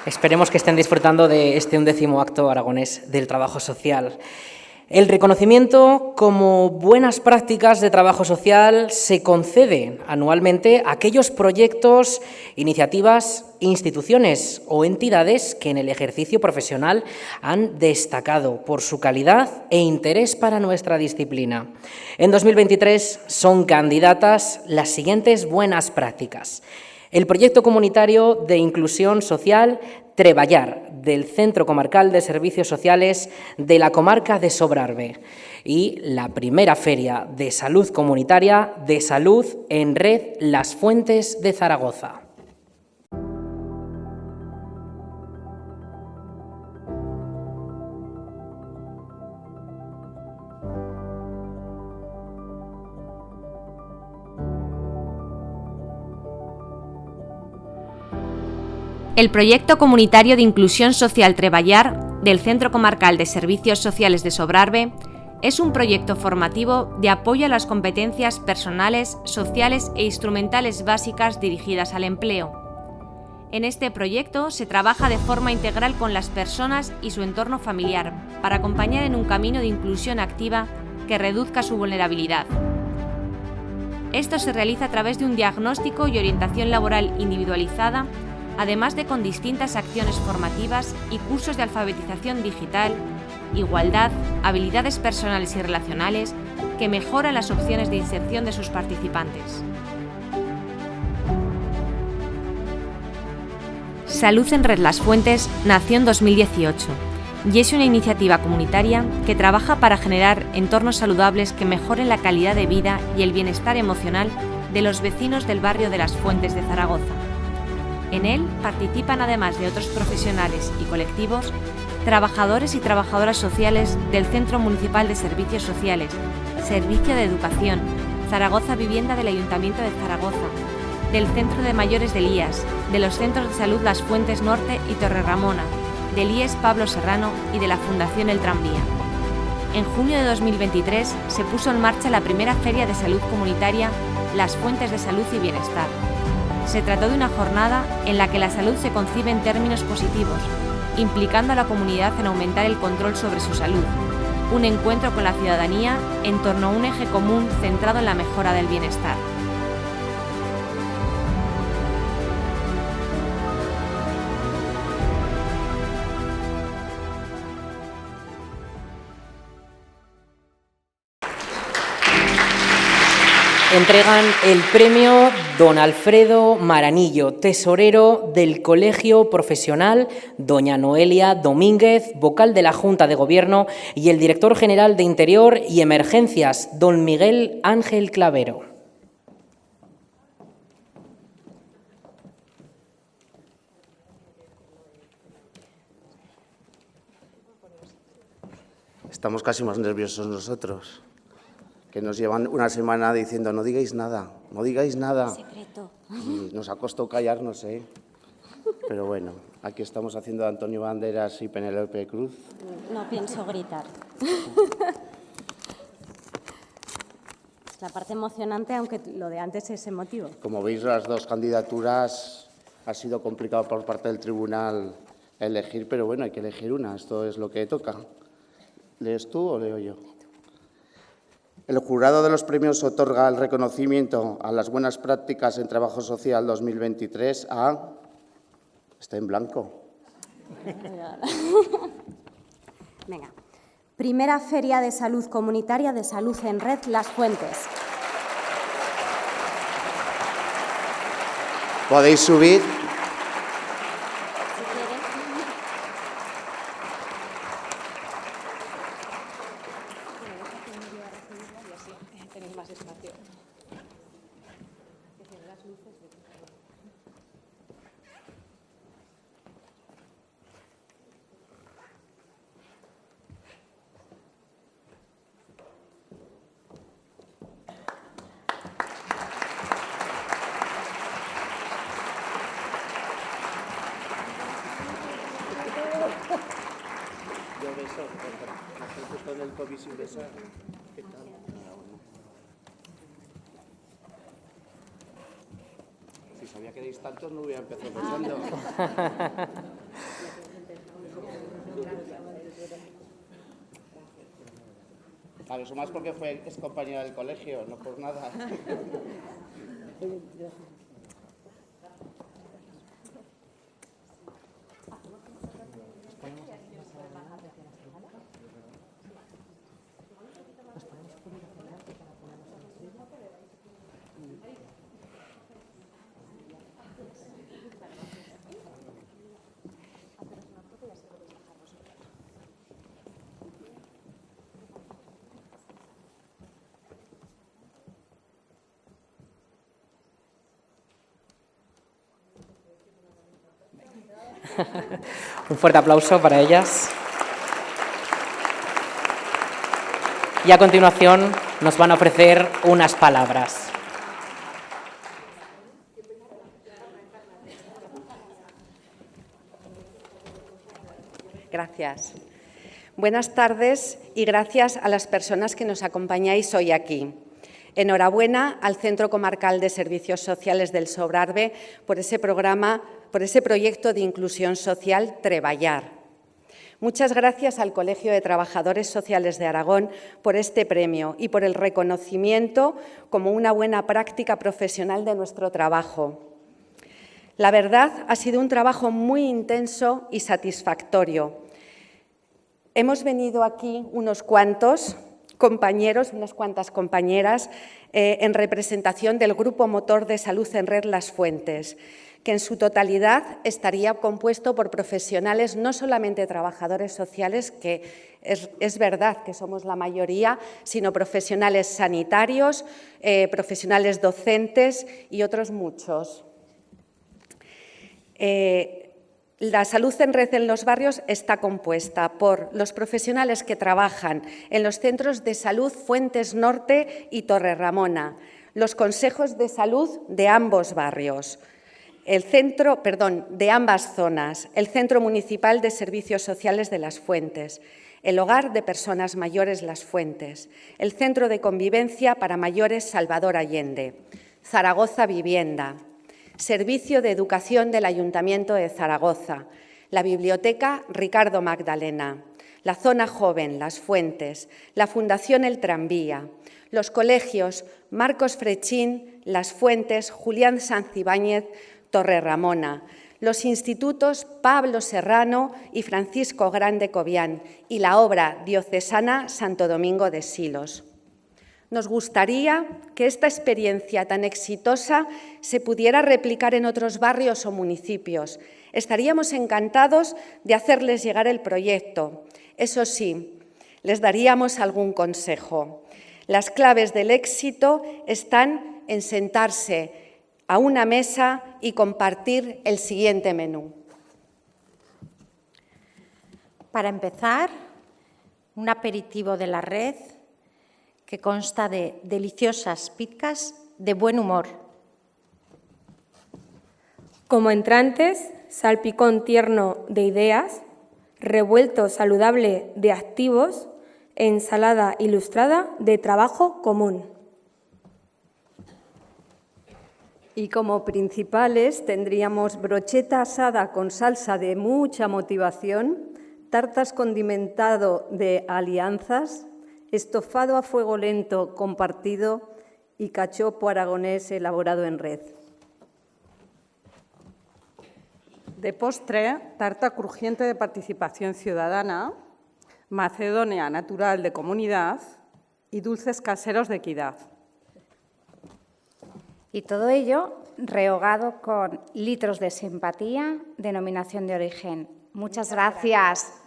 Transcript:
Esperemos que estén disfrutando de este 11º acto aragonés del trabajo social. El reconocimiento como buenas prácticas de trabajo social se concede anualmente a aquellos proyectos, iniciativas, instituciones o entidades que en el ejercicio profesional han destacado por su calidad e interés para nuestra disciplina. En 2023 son candidatas las siguientes buenas prácticas. El proyecto comunitario de inclusión social Treballar, del Centro Comarcal de Servicios Sociales de la comarca de Sobrarbe, y la primera feria de salud comunitaria de Salud en Red Las Fuentes de Zaragoza. El proyecto comunitario de inclusión social Treballar del Centro Comarcal de Servicios Sociales de Sobrarbe es un proyecto formativo de apoyo a las competencias personales, sociales e instrumentales básicas dirigidas al empleo. En este proyecto se trabaja de forma integral con las personas y su entorno familiar para acompañar en un camino de inclusión activa que reduzca su vulnerabilidad. Esto se realiza a través de un diagnóstico y orientación laboral individualizada, además de con distintas acciones formativas y cursos de alfabetización digital, igualdad, habilidades personales y relacionales que mejoran las opciones de inserción de sus participantes. Salud en Red Las Fuentes nació en 2018 y es una iniciativa comunitaria que trabaja para generar entornos saludables que mejoren la calidad de vida y el bienestar emocional de los vecinos del barrio de Las Fuentes de Zaragoza. En él participan, además de otros profesionales y colectivos, trabajadores y trabajadoras sociales del Centro Municipal de Servicios Sociales, Servicio de Educación, Zaragoza Vivienda del Ayuntamiento de Zaragoza, del Centro de Mayores de Lías, de los Centros de Salud Las Fuentes Norte y Torreramona, del IES Pablo Serrano y de la Fundación El Tranvía. En junio de 2023 se puso en marcha la primera Feria de Salud Comunitaria Las Fuentes de Salud y Bienestar. Se trató de una jornada en la que la salud se concibe en términos positivos, implicando a la comunidad en aumentar el control sobre su salud, un encuentro con la ciudadanía en torno a un eje común centrado en la mejora del bienestar. Entregan el premio don Alfredo Maranillo, tesorero del Colegio Profesional, doña Noelia Domínguez, vocal de la Junta de Gobierno, y el director general de Interior y Emergencias, don Miguel Ángel Clavero. Estamos casi más nerviosos nosotros, que nos llevan una semana diciendo no digáis nada, no digáis nada. Secreto. Y nos ha costado callarnos, ¿eh? Pero bueno, aquí estamos haciendo Antonio Banderas y Penélope Cruz. No pienso gritar. Es la parte emocionante, aunque lo de antes es emotivo. Como veis, las dos candidaturas ha sido complicado por parte del tribunal elegir, pero bueno, hay que elegir una, esto es lo que toca. ¿Lees tú o leo yo? El jurado de los premios otorga el reconocimiento a las buenas prácticas en trabajo social 2023 a... Está en blanco. Venga. Primera Feria de Salud Comunitaria de Salud en Red Las Fuentes. Podéis subir. Con el COVID sin besar. ¿Qué tal? Si sabía que erais tantos, no hubiera empezado besando. Claro, eso más porque es compañera del colegio, no por nada. Un fuerte aplauso para ellas. Y a continuación nos van a ofrecer unas palabras. Gracias. Buenas tardes y gracias a las personas que nos acompañáis hoy aquí. Enhorabuena al Centro Comarcal de Servicios Sociales del Sobrarbe por ese proyecto de inclusión social Treballar. Muchas gracias al Colegio de Trabajadores Sociales de Aragón por este premio y por el reconocimiento como una buena práctica profesional de nuestro trabajo. La verdad, ha sido un trabajo muy intenso y satisfactorio. Hemos venido aquí unos cuantos compañeros, unas cuantas compañeras, en representación del Grupo Motor de Salud en Red Las Fuentes, que en su totalidad estaría compuesto por profesionales, no solamente trabajadores sociales, que es verdad que somos la mayoría, sino profesionales sanitarios, profesionales docentes y otros muchos. La salud en red en los barrios está compuesta por los profesionales que trabajan en los centros de salud Fuentes Norte y Torreramona, los consejos de salud de ambos barrios, de ambas zonas, el Centro Municipal de Servicios Sociales de Las Fuentes, el Hogar de Personas Mayores Las Fuentes, el Centro de Convivencia para Mayores Salvador Allende, Zaragoza Vivienda, Servicio de Educación del Ayuntamiento de Zaragoza, la Biblioteca Ricardo Magdalena, la Zona Joven Las Fuentes, la Fundación El Tranvía, los colegios Marcos Frechín, Las Fuentes, Julián Sanzibáñez, Torreramona, los institutos Pablo Serrano y Francisco Grande Cobián y la obra diocesana Santo Domingo de Silos. Nos gustaría que esta experiencia tan exitosa se pudiera replicar en otros barrios o municipios. Estaríamos encantados de hacerles llegar el proyecto. Eso sí, les daríamos algún consejo. Las claves del éxito están en sentarse a una mesa y compartir el siguiente menú. Para empezar, un aperitivo de la red que consta de deliciosas pizzas de buen humor. Como entrantes, salpicón tierno de ideas, revuelto saludable de activos e ensalada ilustrada de trabajo común. Y como principales tendríamos brocheta asada con salsa de mucha motivación, tartas condimentado de alianzas, estofado a fuego lento compartido y cachopo aragonés elaborado en red. De postre, tarta crujiente de participación ciudadana, macedonia natural de comunidad y dulces caseros de equidad. Y todo ello rehogado con litros de simpatía, denominación de origen. Muchas gracias.